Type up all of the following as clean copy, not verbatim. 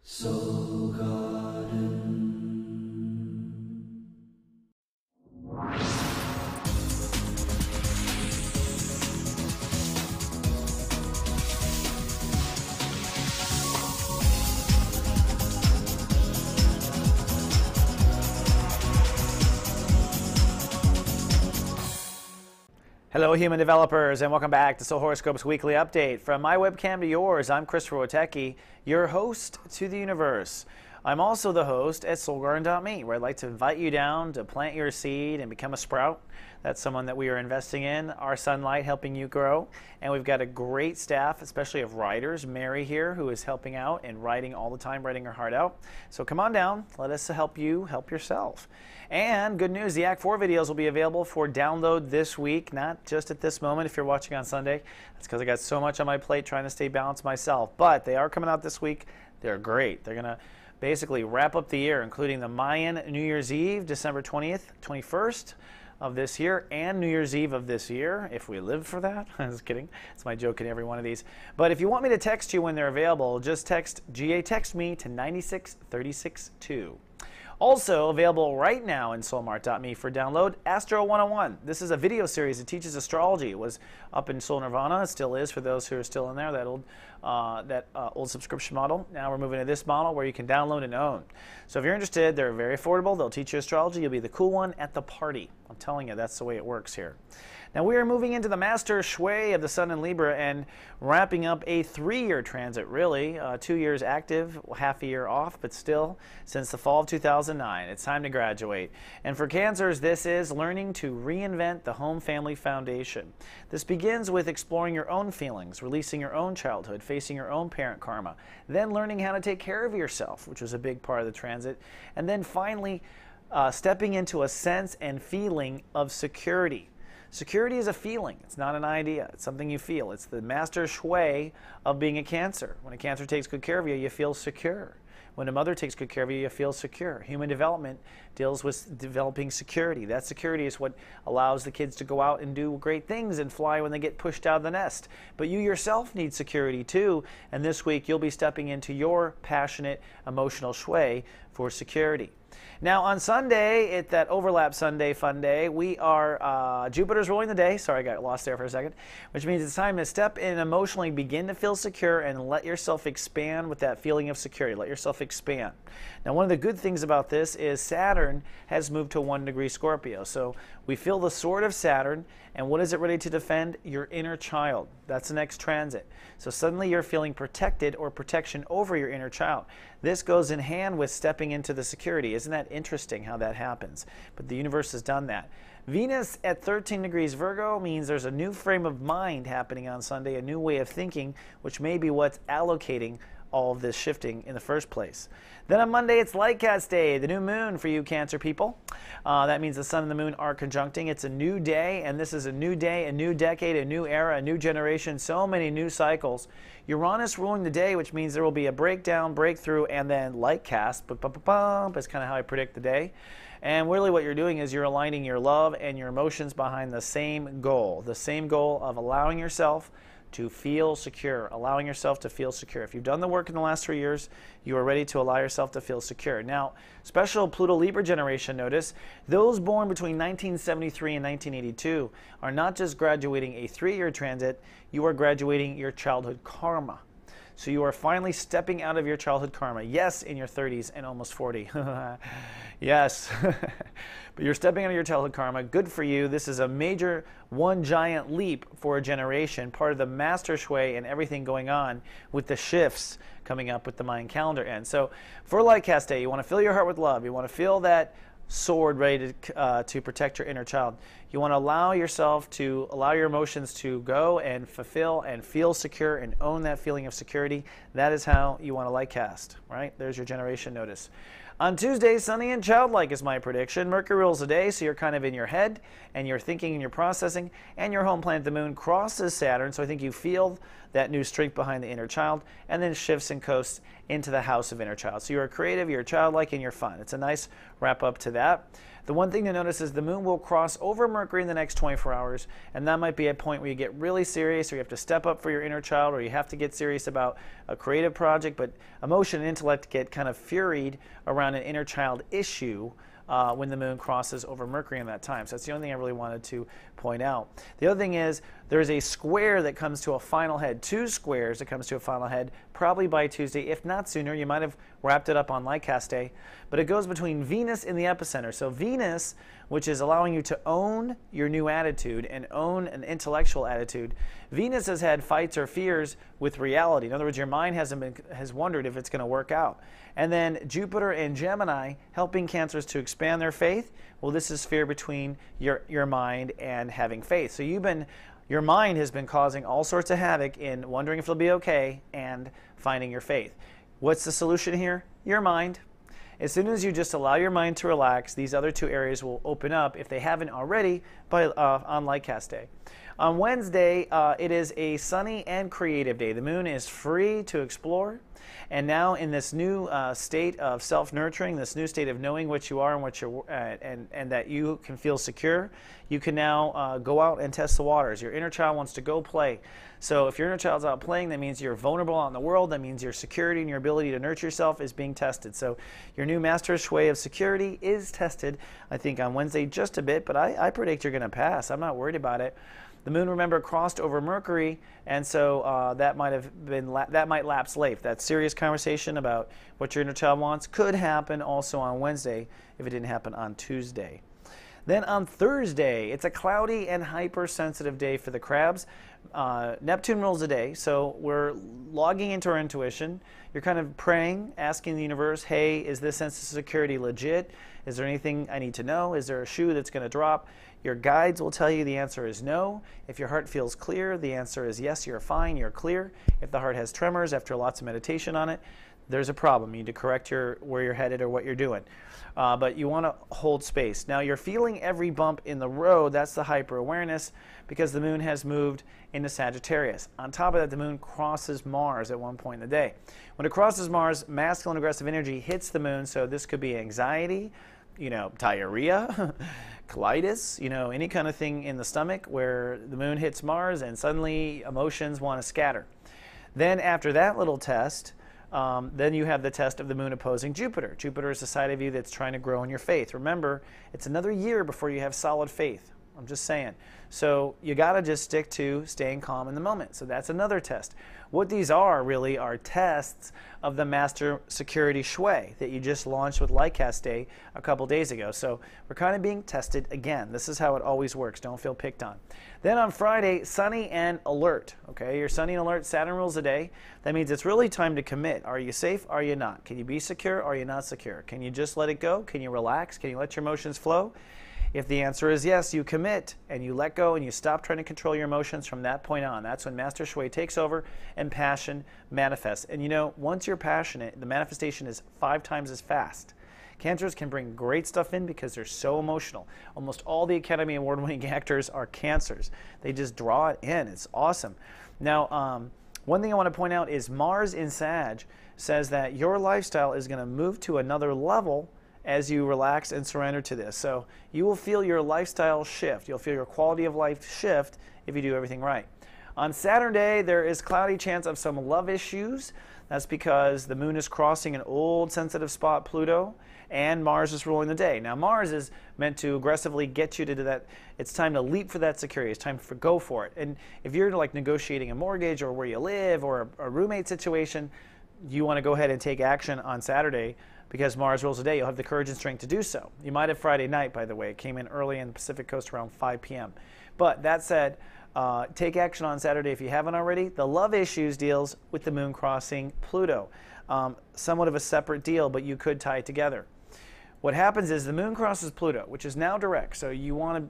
Soul Garden. Hello human developers, and welcome back to Soul Horoscopes Weekly Update. From my webcam to yours, I'm Christopher Witecki, your host to the universe. I'm also the host at soulgarden.me, where I'd like to invite you down to plant your seed and become a sprout. That's someone that we are investing in, our sunlight helping you grow. And we've got a great staff, especially of writers. Mary here, who is helping out and writing all the time, writing her heart out. So come on down, let us help you help yourself. And good news, the Act 4 videos will be available for download this week, not just at this moment if you're watching on Sunday. That's because I got so much on my plate trying to stay balanced myself. But they are coming out this week. They're great. They're going to basically wrap up the year, including the Mayan New Year's Eve, December 20th, 21st of this year, and New Year's Eve of this year, if we live for that. I was kidding. It's my joke in every one of these. But if you want me to text you when they're available, just text me to 96362. Also available right now in soulmart.me for download, Astro 101. This is a video series that teaches astrology. It was up in Soul Nirvana. It still is for those who are still in there, that old subscription model. Now we're moving to this model where you can download and own. So if you're interested, they're very affordable. They'll teach you astrology. You'll be the cool one at the party. I'm telling you, that's the way it works here. Now we are moving into the master shui of the Sun in Libra and wrapping up a 3-year transit, really. 2 years active, half a year off, but still, since the fall of 2009. It's time to graduate. And for Cancers, this is learning to reinvent the home family foundation. This begins with exploring your own feelings, releasing your own childhood, facing your own parent karma, then learning how to take care of yourself, which was a big part of the transit, and then finally stepping into a sense and feeling of security. Security is a feeling. It's not an idea. It's something you feel. It's the master shui of being a Cancer. When a Cancer takes good care of you, you feel secure. When a mother takes good care of you, you feel secure. Human development deals with developing security. That security is what allows the kids to go out and do great things and fly when they get pushed out of the nest. But you yourself need security too, and this week you'll be stepping into your passionate, emotional shui for security. Now on Sunday, at that overlap Sunday fun day, we are, Jupiter's ruling the day. Sorry, I got lost there for a second. Which means it's time to step in emotionally, begin to feel secure, and let yourself expand with that feeling of security. Let yourself expand. Now one of the good things about this is Saturn has moved to 1 degree Scorpio. So we feel the sword of Saturn, and what is it ready to defend? Your inner child. That's the next transit. So suddenly you're feeling protected or protection over your inner child. This goes in hand with stepping into the security. Isn't that interesting how that happens? But the universe has done that. Venus at 13 degrees Virgo means there's a new frame of mind happening on Sunday, a new way of thinking, which may be what's allocating all of this shifting in the first place. Then on Monday, it's Light Cast Day, the new moon for you Cancer people. That means the sun and the moon are conjuncting. It's a new day, and this is a new day, a new decade, a new era, a new generation, so many new cycles. Uranus ruling the day, which means there will be a breakdown, breakthrough, and then light cast. That's kind of how I predict the day. And really what you're doing is you're aligning your love and your emotions behind the same goal of allowing yourself to feel secure, allowing yourself to feel secure. If you've done the work in the last 3 years, you are ready to allow yourself to feel secure. Now, special Pluto Libra generation notice, those born between 1973 and 1982 are not just graduating a 3-year transit, you are graduating your childhood karma. So you are finally stepping out of your childhood karma. Yes, in your 30s and almost 40. Yes. But you're stepping out of your childhood karma. Good for you. This is a major, one giant leap for a generation, part of the master shui and everything going on with the shifts coming up with the Mayan calendar end. So for Light Cast Day, you want to fill your heart with love. You want to feel that sword ready to protect your inner child. You want to allow yourself to allow your emotions to go and fulfill and feel secure and own that feeling of security. That is how you want to light cast, right? There's your generation notice. On Tuesday, sunny and childlike is my prediction. Mercury rules the day, so you're kind of in your head and you're thinking and you're processing, and your home planet, the moon, crosses Saturn, so I think you feel that new strength behind the inner child, and then shifts and coasts into the house of inner child. So you're creative, you're childlike, and you're fun. It's a nice wrap up to that. The one thing to notice is the moon will cross over Mercury in the next 24 hours, and that might be a point where you get really serious, or you have to step up for your inner child, or you have to get serious about a creative project, but emotion and intellect get kind of furied around an inner child issue when the moon crosses over Mercury in that time. So that's the only thing I really wanted to point out. The other thing is there's a square that comes to a final head, 2 squares that comes to a final head, probably by Tuesday, if not sooner. You might have wrapped it up on Lightcast Day, but it goes between Venus in the epicenter. So Venus, which is allowing you to own your new attitude and own an intellectual attitude, Venus has had fights or fears with reality. In other words, your mind has wondered if it's going to work out. And then Jupiter and Gemini helping Cancers to expand their faith. Well, this is fear between your mind and having faith. So your mind has been causing all sorts of havoc in wondering if it'll be okay and finding your faith. What's the solution here? Your mind. As soon as you just allow your mind to relax, these other 2 areas will open up, if they haven't already, on Lightcast Day. On Wednesday, it is a sunny and creative day. The moon is free to explore. And now in this new state of self-nurturing, this new state of knowing what you are and what you're, and that you can feel secure, you can now go out and test the waters. Your inner child wants to go play. So if your inner child's out playing, that means you're vulnerable out in the world. That means your security and your ability to nurture yourself is being tested. So your new master shui of security is tested, I think, on Wednesday just a bit, but I predict you're going to pass. I'm not worried about it. The moon, remember, crossed over Mercury, and so that might lapse late. That serious conversation about what your inner child wants could happen also on Wednesday if it didn't happen on Tuesday. Then on Thursday, it's a cloudy and hypersensitive day for the crabs. Neptune rules the day, so we're logging into our intuition. You're kind of praying, asking the universe, hey, is this sense of security legit? Is there anything I need to know? Is there a shoe that's going to drop? Your guides will tell you the answer is no. If your heart feels clear, the answer is yes, you're fine, you're clear. If the heart has tremors after lots of meditation on it, there's a problem. You need to correct where you're headed or what you're doing. But you want to hold space. Now, you're feeling every bump in the road. That's the hyper-awareness because the moon has moved into Sagittarius. On top of that, the moon crosses Mars at one point in the day. When it crosses Mars, masculine aggressive energy hits the moon, so this could be anxiety, diarrhea, colitis, any kind of thing in the stomach where the moon hits Mars and suddenly emotions want to scatter. Then after that little test, then you have the test of the moon opposing Jupiter. Jupiter is the side of you that's trying to grow in your faith. Remember, it's another year before you have solid faith. I'm just saying. So you got to just stick to staying calm in the moment. So that's another test. What these are really are tests of the Master Security Shui that you just launched with Lightcast Day a couple days ago. So we're kind of being tested again. This is how it always works. Don't feel picked on. Then on Friday, sunny and alert. Okay, you're sunny and alert. Saturn rules the day. That means it's really time to commit. Are you safe? Are you not? Can you be secure? Are you not secure? Can you just let it go? Can you relax? Can you let your emotions flow? If the answer is yes, you commit and you let go and you stop trying to control your emotions from that point on. That's when Master Shui takes over and passion manifests. And once you're passionate, the manifestation is 5 times as fast. Cancers can bring great stuff in because they're so emotional. Almost all the Academy Award-winning actors are Cancers. They just draw it in. It's awesome. Now, one thing I want to point out is Mars in Sag says that your lifestyle is going to move to another level as you relax and surrender to this. So you will feel your lifestyle shift. You'll feel your quality of life shift if you do everything right. On Saturday, there is cloudy chance of some love issues. That's because the moon is crossing an old sensitive spot, Pluto, and Mars is ruling the day. Now, Mars is meant to aggressively get you to do that. It's time to leap for that security. It's time to go for it. And if you're like negotiating a mortgage or where you live or a roommate situation, you want to go ahead and take action on Saturday because Mars rules the day. You'll have the courage and strength to do so. You might have Friday night, by the way. It came in early in the Pacific Coast around 5 p.m. But that said, take action on Saturday if you haven't already. The love issues deals with the moon crossing Pluto. Somewhat of a separate deal, but you could tie it together. What happens is the moon crosses Pluto, which is now direct. So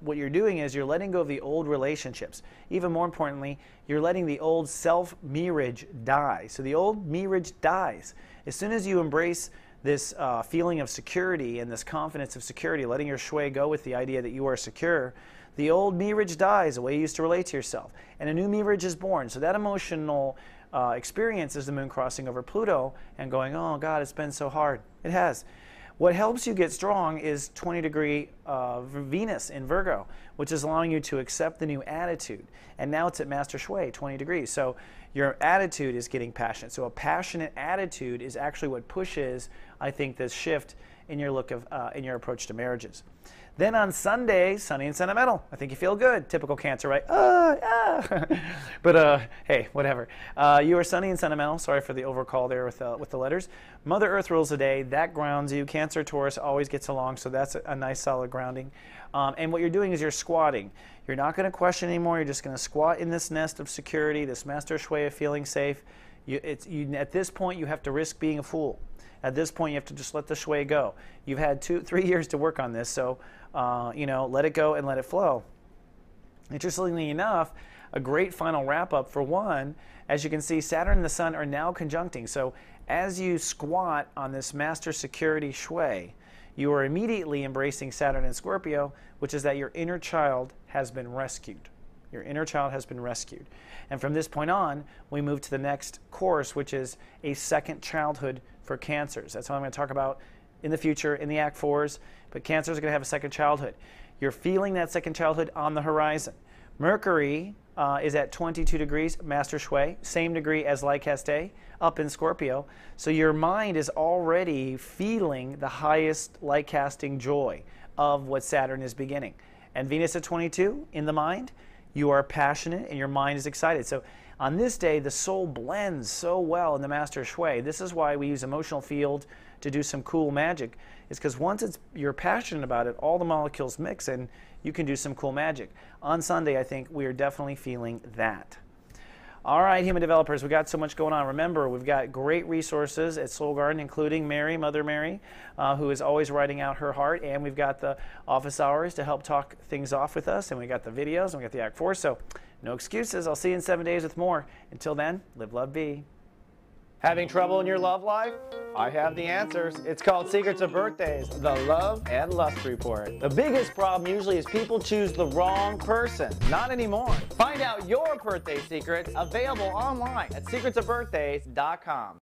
what you're doing is you're letting go of the old relationships. Even more importantly, you're letting the old self-mirage die. So the old mirage dies. As soon as you embrace this feeling of security and this confidence of security, letting your shui go with the idea that you are secure, the old mirage dies, the way you used to relate to yourself, and a new mirage is born. So that emotional experience is the moon crossing over Pluto and going, oh God, it's been so hard. It has. What helps you get strong is 20-degree Venus in Virgo, which is allowing you to accept the new attitude. And now it's at Master Shui, 20 degrees. So your attitude is getting passionate. So a passionate attitude is actually what pushes, I think, this shift in your look of in your approach to marriages. Then on Sunday, sunny and sentimental. I think you feel good. Typical Cancer, right? But hey, whatever. You are sunny and sentimental. Sorry for the overcall there with the letters. Mother Earth rules the day. That grounds you. Cancer, Taurus always gets along, so that's a nice solid grounding. And what you're doing is you're squatting. You're not going to question anymore. You're just going to squat in this nest of security, this master shui of feeling safe. At this point, you have to risk being a fool. At this point, you have to just let the shui go. You've had 2-3 years to work on this, so let it go and let it flow. Interestingly enough, a great final wrap-up for one, as you can see, Saturn and the Sun are now conjuncting. So as you squat on this master security shui, you are immediately embracing Saturn and Scorpio, which is that your inner child has been rescued. Your inner child has been rescued. And from this point on, we move to the next course, which is a second childhood for Cancers. That's what I'm going to talk about in the future in the Act 4s. But Cancers are going to have a second childhood. You're feeling that second childhood on the horizon. Mercury is at 22 degrees, Master Shui, same degree as Lycaste, up in Scorpio. So your mind is already feeling the highest light casting joy of what Saturn is beginning. And Venus at 22 in the mind, you are passionate and your mind is excited. So on this day, the soul blends so well in the Master Shui. This is why we use emotional field to do some cool magic. It's because once you're passionate about it, all the molecules mix and you can do some cool magic. On Sunday, I think we are definitely feeling that. All right, human developers, we got so much going on. Remember, we've got great resources at Soul Garden, including Mary, Mother Mary, who is always writing out her heart. And we've got the office hours to help talk things off with us. And we got the videos, and we got the Act 4. So no excuses. I'll see you in 7 days with more. Until then, live, love, be. Having trouble in your love life? I have the answers. It's called Secrets of Birthdays, the Love and Lust Report. The biggest problem usually is people choose the wrong person. Not anymore. Find out your birthday secrets, available online at secretsofbirthdays.com.